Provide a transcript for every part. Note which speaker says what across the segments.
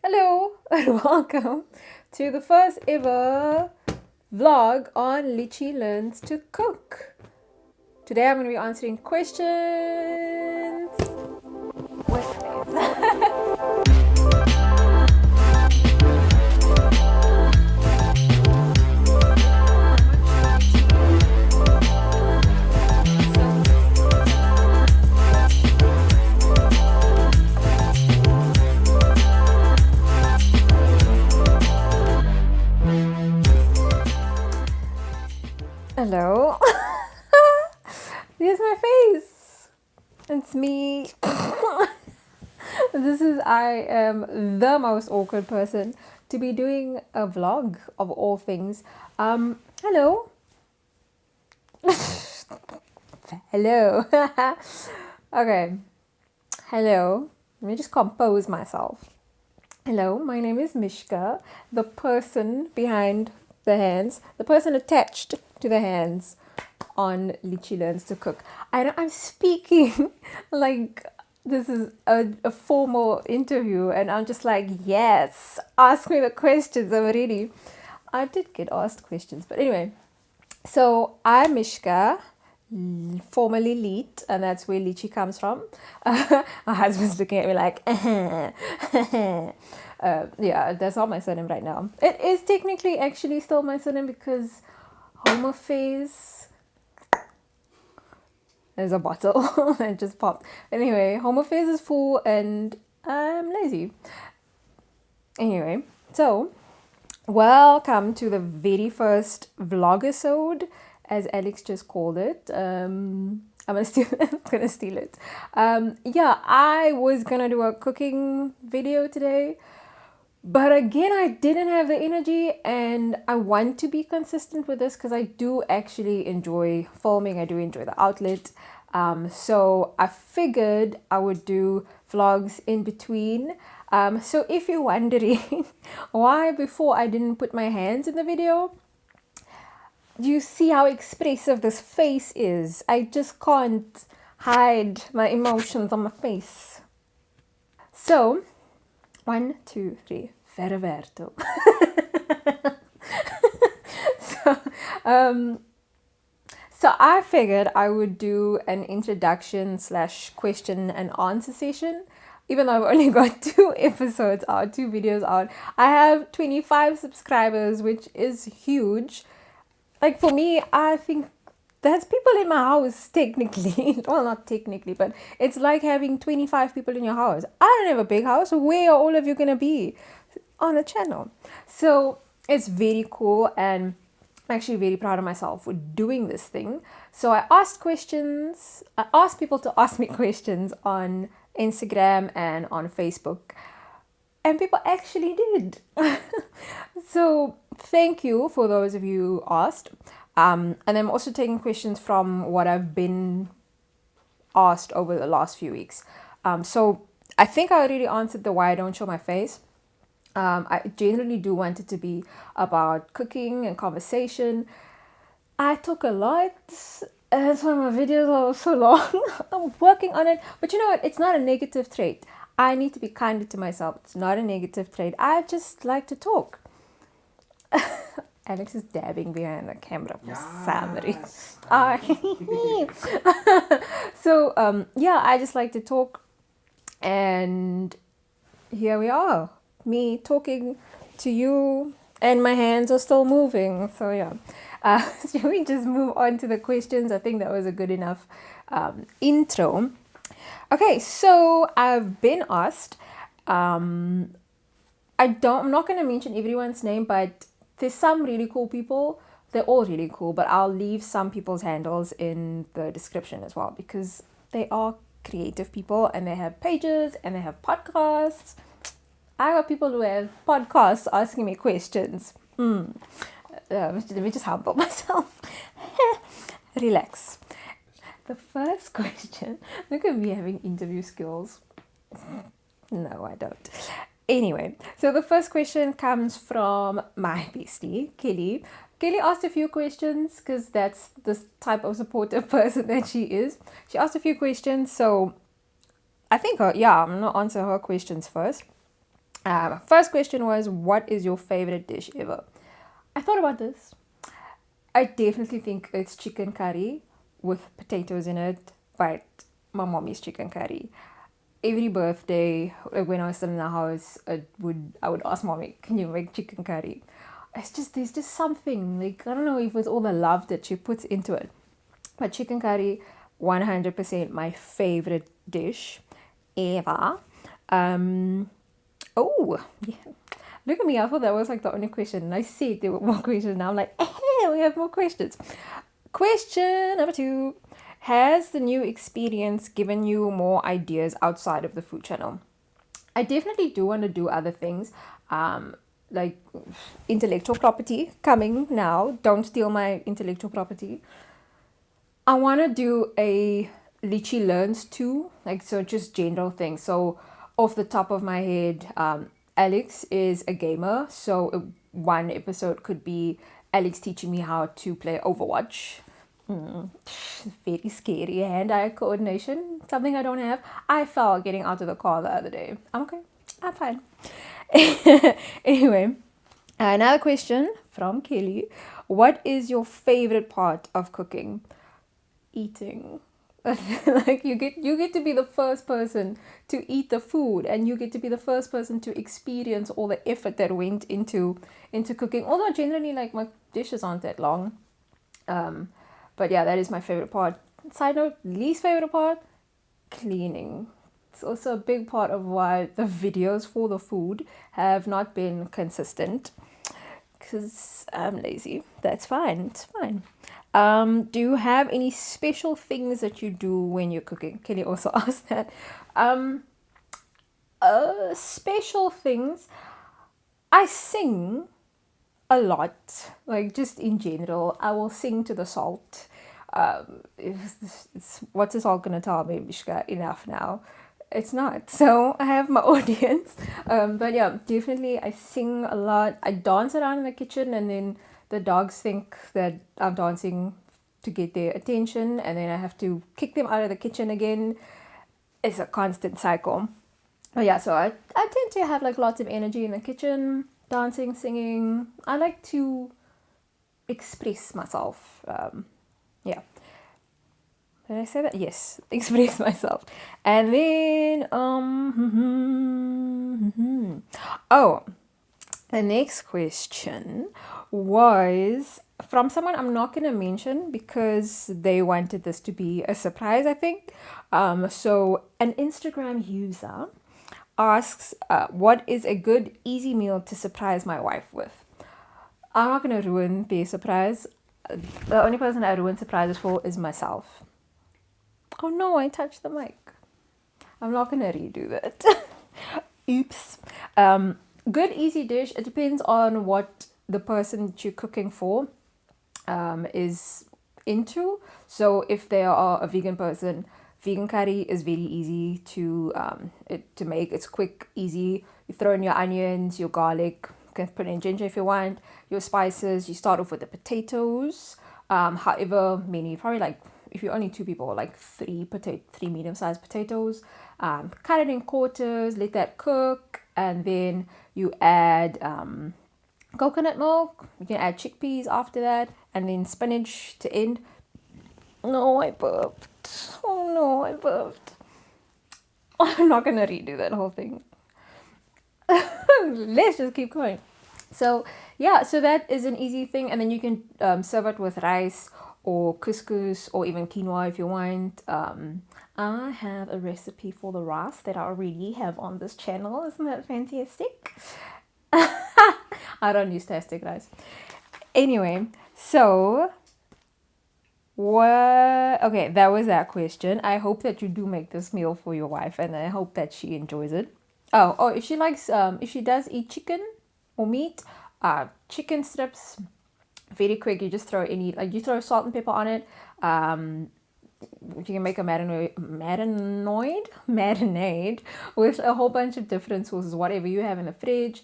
Speaker 1: Hello and welcome to the first ever vlog on Litchi Learns to Cook. Today I'm going to be answering questions. With Hello. Here's my face. It's me. I am the most awkward person to be doing a vlog of all things. Hello. Hello. Okay. Hello. Let me just compose myself. Hello, my name is Mishka, the person behind the hands, the person attached to the hands on Litchi Learns to Cook. I know I'm speaking like this is a formal interview, and I'm just like, yes, ask me the questions. I did get asked questions, but anyway. So I'm Mishka, formerly Leet, and that's where Litchi comes from. My husband's looking at me like, yeah, that's not my surname right now. It is technically actually still my surname because homophase. There's a bottle that just popped. Anyway, homophase is full and I'm lazy. Anyway, so welcome to the very first vlogisode, as Alex just called it. I'm gonna steal it. Yeah, I was gonna do a cooking video today, but again, I didn't have the energy, and I want to be consistent with this because I do actually enjoy filming. I do enjoy the outlet. So I figured I would do vlogs in between. So if you're wondering why before I didn't put my hands in the video, do you see how expressive this face is? I just can't hide my emotions on my face. So, 1, 2, 3, Ververto. So I figured I would do an introduction / question and answer session. Even though I've only got 2 videos out. I have 25 subscribers, which is huge. Like for me, I think that's people in my house technically. Well, not technically, but it's like having 25 people in your house. I don't have a big house. Where are all of you going to be on the channel? So it's very cool, and I'm actually very proud of myself for doing this thing. So I asked questions. I asked people to ask me questions on Instagram and on Facebook. And people actually did. So thank you for those of you who asked. And I'm also taking questions from what I've been asked over the last few weeks. So I think I already answered the why I don't show my face. I generally do want it to be about cooking and conversation. I talk a lot. That's why my videos are so long. I'm working on it. But you know what? It's not a negative trait. I need to be kinder to myself. It's not a negative trait. I just like to talk. Alex is dabbing behind the camera for some reason. So, yeah, I just like to talk. And here we are. Me talking to you, and my hands are still moving. So, yeah. Should we just move on to the questions? I think that was a good enough intro. Okay, so I've been asked. I'm not going to mention everyone's name, but there's some really cool people. They're all really cool, but I'll leave some people's handles in the description as well because they are creative people and they have pages and they have podcasts. I got people who have podcasts asking me questions. Let me just humble myself. Relax. The first question, look at me having interview skills. No, I don't. Anyway, so the first question comes from my bestie, Kelly. Kelly asked a few questions because that's the type of supportive person that she is. She asked a few questions, so I think I'm going to answer her questions first. First question was, what is your favorite dish ever? I thought about this. I definitely think it's chicken curry with potatoes in it, but my mommy's chicken curry. Every birthday, like when I was still in the house, I would ask mommy, "Can you make chicken curry?" It's just there's just something like I don't know if it's all the love that she puts into it, but chicken curry, 100% my favorite dish ever. Um, oh, yeah. Look at me. I thought that was like the only question. And I said there were more questions. Now I'm like, hey, we have more questions. Question number 2. Has the new experience given you more ideas outside of the food channel? I definitely do want to do other things. Like intellectual property coming now. Don't steal my intellectual property. I want to do a Litchi Learns too, like so just general things. So off the top of my head, Alex is a gamer, so one episode could be Alex teaching me how to play Overwatch. Very scary hand-eye coordination, something I don't have. I fell getting out of the car the other day. I'm okay. I'm fine. Anyway, another question from Kelly. What is your favorite part of cooking? Eating. Like you get to be the first person to eat the food, and you get to be the first person to experience all the effort that went into cooking, although generally like my dishes aren't that long. But yeah, that is my favorite part. Side note, least favorite part, cleaning. It's also a big part of why the videos for the food have not been consistent, because I'm lazy. That's fine. It's fine. Do you have any special things that you do when you're cooking? Can you also ask that? Special things. I sing a lot, like just in general. I will sing to the salt. What's the salt gonna tell me? Mishka, enough now. It's not. So I have my audience. But yeah, definitely I sing a lot. I dance around in the kitchen, and then the dogs think that I'm dancing to get their attention, and then I have to kick them out of the kitchen again. It's a constant cycle. But yeah, so I tend to have like lots of energy in the kitchen, dancing, singing. I like to express myself. Yeah. Did I say that? Yes, express myself. And then, oh, the next question was from someone I'm not going to mention because they wanted this to be a surprise, I think. So an Instagram user asks, what is a good, easy meal to surprise my wife with? I'm not going to ruin their surprise. The only person I ruin surprises for is myself. Oh no, I touched the mic. I'm not going to redo that. Oops. Good, easy dish. It depends on what the person that you're cooking for is into. So if they are a vegan person, vegan curry is very easy to make. It's quick, easy. You throw in your onions, your garlic. You can put in ginger if you want. Your spices. You start off with the potatoes. However many, probably like if you're only 2 people, like three medium-sized potatoes. Cut it in quarters. Let that cook, and then you add coconut milk. You can add chickpeas after that, and then spinach to end. No, I burped. Oh no, I burped. I'm not gonna redo that whole thing. Let's just keep going. So yeah, so that is an easy thing, and then you can serve it with rice or couscous or even quinoa if you want. I have a recipe for the rice that I already have on this channel. Isn't that fantastic? I don't use tastic rice. Anyway, so what? Okay, that was that question. I hope that you do make this meal for your wife, and I hope that she enjoys it. Oh, if she likes, if she does eat chicken or meat, chicken strips, very quick. You just throw you throw salt and pepper on it. You can make a marinade with a whole bunch of different sauces, whatever you have in the fridge.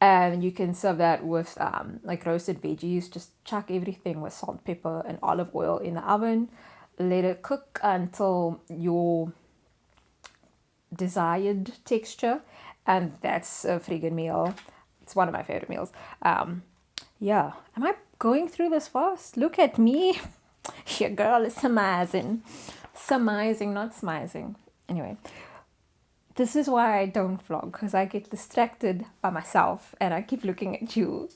Speaker 1: And you can serve that with like roasted veggies. Just chuck everything with salt, pepper, and olive oil in the oven. Let it cook until your desired texture, and that's a freaking meal. It's one of my favorite meals. Yeah, am I going through this fast? Look at me. Your girl is surmising, not smizing. Anyway, this is why I don't vlog, because I get distracted by myself and I keep looking at you.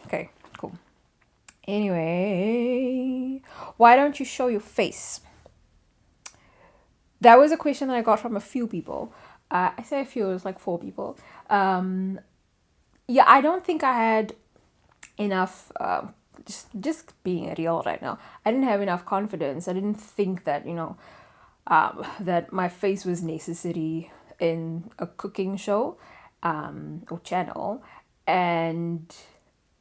Speaker 1: Okay, cool. Anyway, why don't you show your face? That was a question that I got from a few people. I say a few, it was like 4 people. Yeah, I don't think I had enough, just being real right now, I didn't have enough confidence. I didn't think that, that my face was necessary in a cooking show or channel. And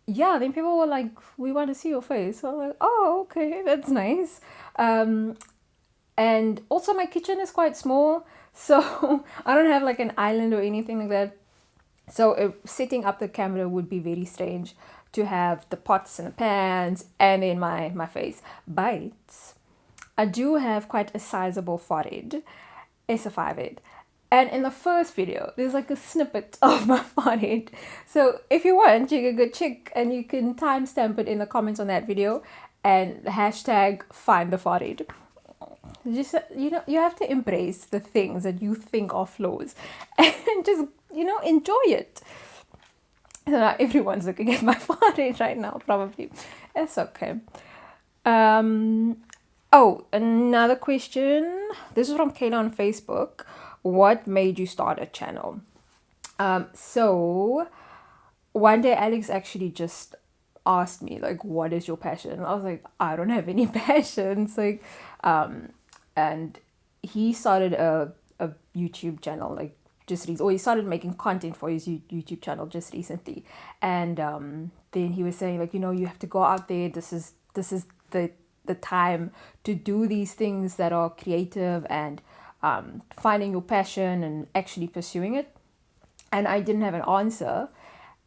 Speaker 1: yeah, then people were like, we want to see your face. So I'm like, oh, okay, that's nice. And also my kitchen is quite small, so I don't have like an island or anything like that. So setting up the camera would be very strange to have the pots and the pans and then my face. But I do have quite a sizable forehead. It's a 5'8". And in the first video, there's like a snippet of my forehead. So if you want, you can go check and you can timestamp it in the comments on that video and hashtag find the forehead. Just, you have to embrace the things that you think are flaws and just, enjoy it. So now everyone's looking at my forehead right now, probably. It's okay. Oh, another question. This is from Kayla on Facebook. What made you start a channel? So one day Alex actually just asked me, like, what is your passion? I was like, I don't have any passions. Like, and he started a YouTube channel, like, he started making content for his YouTube channel just recently. And then he was saying, like, you have to go out there. This is the time to do these things that are creative and finding your passion and actually pursuing it. And I didn't have an answer.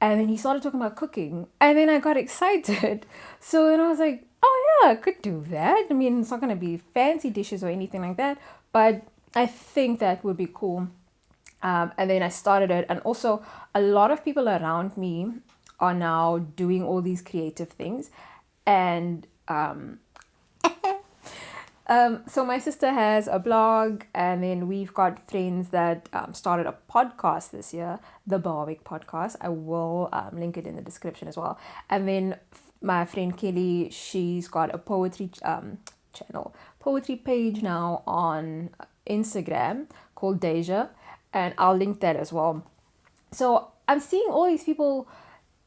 Speaker 1: And then he started talking about cooking. And then I got excited. So then I was like, oh yeah, I could do that. I mean, it's not going to be fancy dishes or anything like that, but I think that would be cool. And then I started it. And also a lot of people around me are now doing all these creative things. And so my sister has a blog, and then we've got friends that started a podcast this year, the Barwick Podcast. I will link it in the description as well. And then my friend Kelly, she's got a poetry poetry page now on Instagram called Deiza, and I'll link that as well. So I'm seeing all these people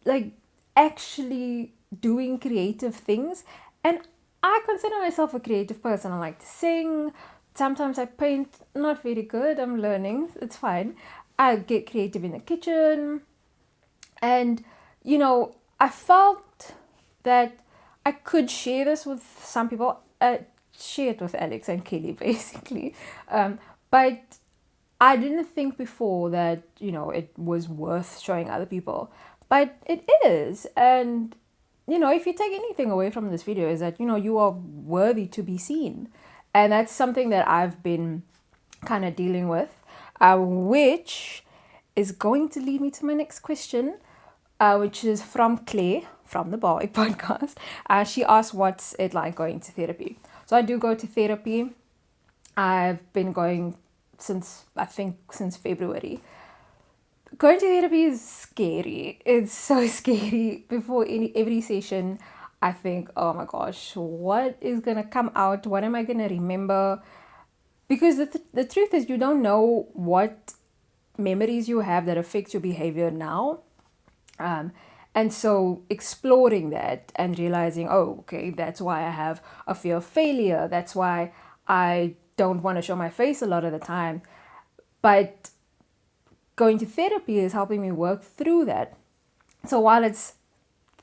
Speaker 1: like actually doing creative things, and I consider myself a creative person. I like to sing. Sometimes I paint, not very good. I'm learning. It's fine. I get creative in the kitchen. And, I felt that I could share this with some people. Share it with Alex and Kelly, basically. But I didn't think before that, it was worth showing other people. But it is. And if you take anything away from this video is that, you are worthy to be seen. And that's something that I've been kind of dealing with, which is going to lead me to my next question, which is from Claire from the Barwick Podcast. She asked, what's it like going to therapy? So I do go to therapy. I've been going since February. Going to therapy is scary. It's so scary. Before every session, I think, oh my gosh, what is going to come out? What am I going to remember? Because the truth is, you don't know what memories you have that affect your behavior now. And so exploring that and realizing, oh, okay, that's why I have a fear of failure. That's why I don't want to show my face a lot of the time. But going to therapy is helping me work through that. So while it's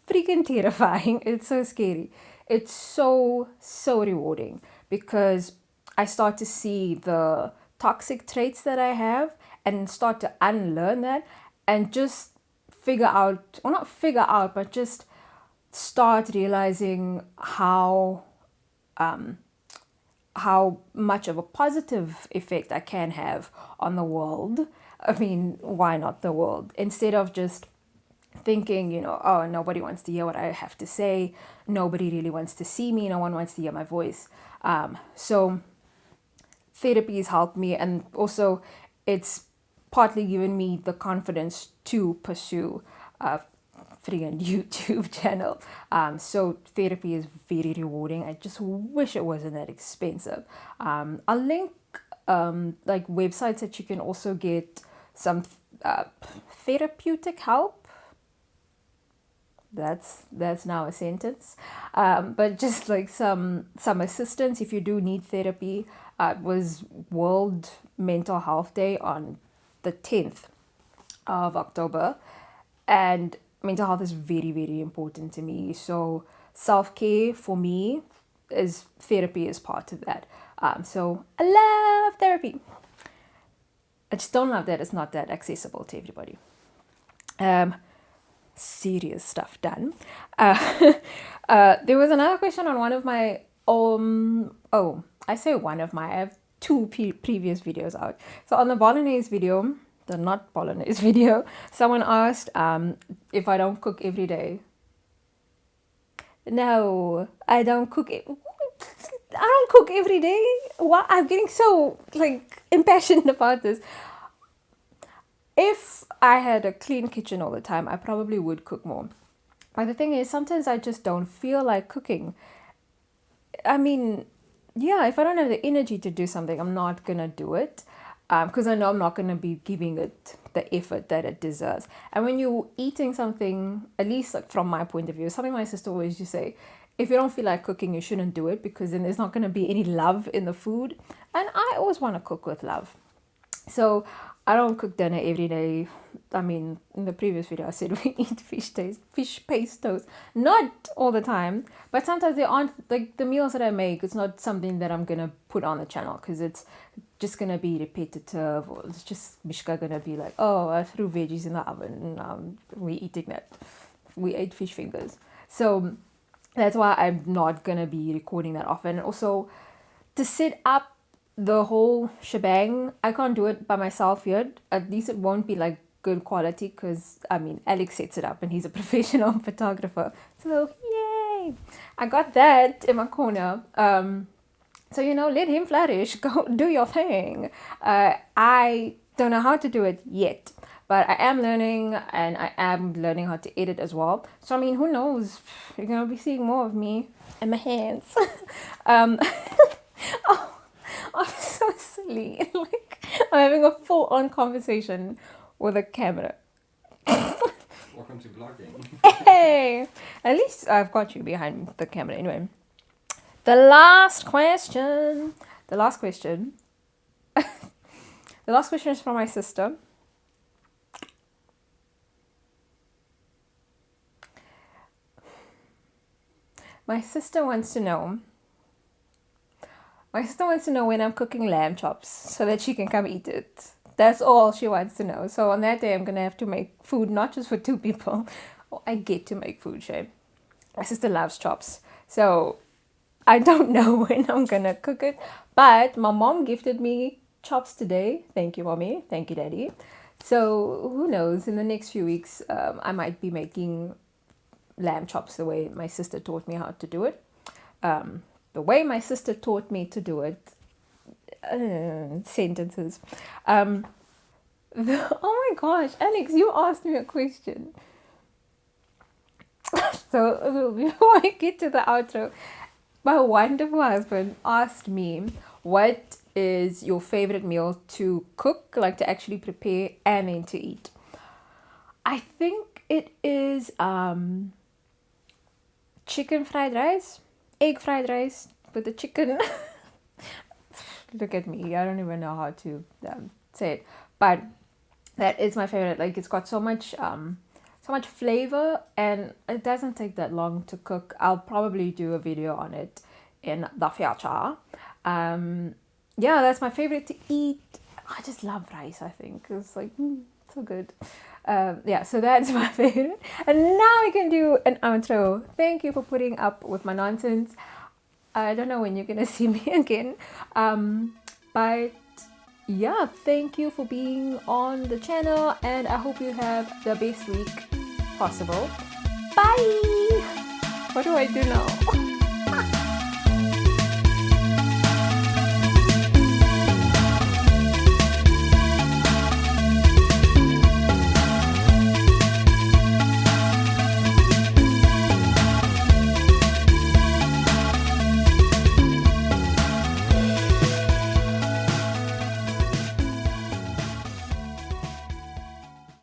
Speaker 1: freaking terrifying, it's so scary, it's so rewarding, because I start to see the toxic traits that I have and start to unlearn that and just just start realizing how much of a positive effect I can have on the world, I mean, why not the world? Instead of just thinking, oh, nobody wants to hear what I have to say. Nobody really wants to see me. No one wants to hear my voice. So therapy has helped me, and also it's partly given me the confidence to pursue a freaking YouTube channel. So therapy is very rewarding. I just wish it wasn't that expensive. I'll link like websites that you can also get some therapeutic help. That's now a sentence. But just like some assistance if you do need therapy. It was World Mental Health Day on the 10th of October, and mental health is very, very important to me. So self-care for me is therapy is part of that. So I love therapy. I just don't love that it's not that accessible to everybody. Serious stuff done. There was another question on one of my I say one of my, I have two previous videos out. So on the bolognese video, the not bolognese video, someone asked if I don't cook every day. No, I don't cook. I don't cook every day. Why? I'm getting so impassioned about this. If I had a clean kitchen all the time, I probably would cook more. But the thing is, sometimes I just don't feel like cooking. I mean, yeah, if I don't have the energy to do something, I'm not going to do it. Because I know I'm not going to be giving it the effort that it deserves. And when you're eating something, at least from my point of view, something my sister always used to say, if you don't feel like cooking, you shouldn't do it, because then there's not going to be any love in the food. And I always want to cook with love. So I don't cook dinner every day. I mean, in the previous video, I said we eat fish paste toast. Not all the time, but sometimes they aren't, the meals that I make, it's not something that I'm going to put on the channel, because it's just going to be repetitive, or it's just Mishka going to be like, oh, I threw veggies in the oven, and we're eating that. We ate fish fingers. So that's why I'm not going to be recording that often. Also, to set up the whole shebang, I can't do it by myself yet. At least it won't be good quality, because Alex sets it up and he's a professional photographer. So yay, I got that in my corner. So let him flourish. Go do your thing. I don't know how to do it yet, but I am learning, and I am learning how to edit as well. So who knows, you're gonna be seeing more of me and my hands. Oh, I'm so silly. I'm having a full-on conversation with a camera.
Speaker 2: Welcome to vlogging.
Speaker 1: Hey! At least I've got you behind the camera. Anyway. The last question. The last question is from my sister. My sister wants to know when I'm cooking lamb chops so that she can come eat it. That's all she wants to know. So on that day, I'm going to have to make food, not just for two people. I get to make food, Shay. My sister loves chops. So I don't know when I'm going to cook it. But my mom gifted me chops today. Thank you, Mommy. Thank you, Daddy. So who knows? In the next few weeks, I might be making lamb chops the way my sister taught me how to do it. The way my sister taught me to do it. Sentences. Oh my gosh, Alex, you asked me a question. So before I get to the outro, my wonderful husband asked me, what is your favorite meal to cook, to actually prepare and then to eat? I think it is chicken fried rice. Egg fried rice with the chicken. Look at me. I don't even know how to say it. But that is my favorite. It's got so much flavor, and it doesn't take that long to cook. I'll probably do a video on it in the future. Yeah, that's my favorite to eat. I just love rice, I think. It's so good. Yeah, so that's my favorite. And now we can do an outro. Thank you for putting up with my nonsense. I don't know when you're going to see me again. But yeah, thank you for being on the channel, and I hope you have the best week possible. Bye. What do I do now?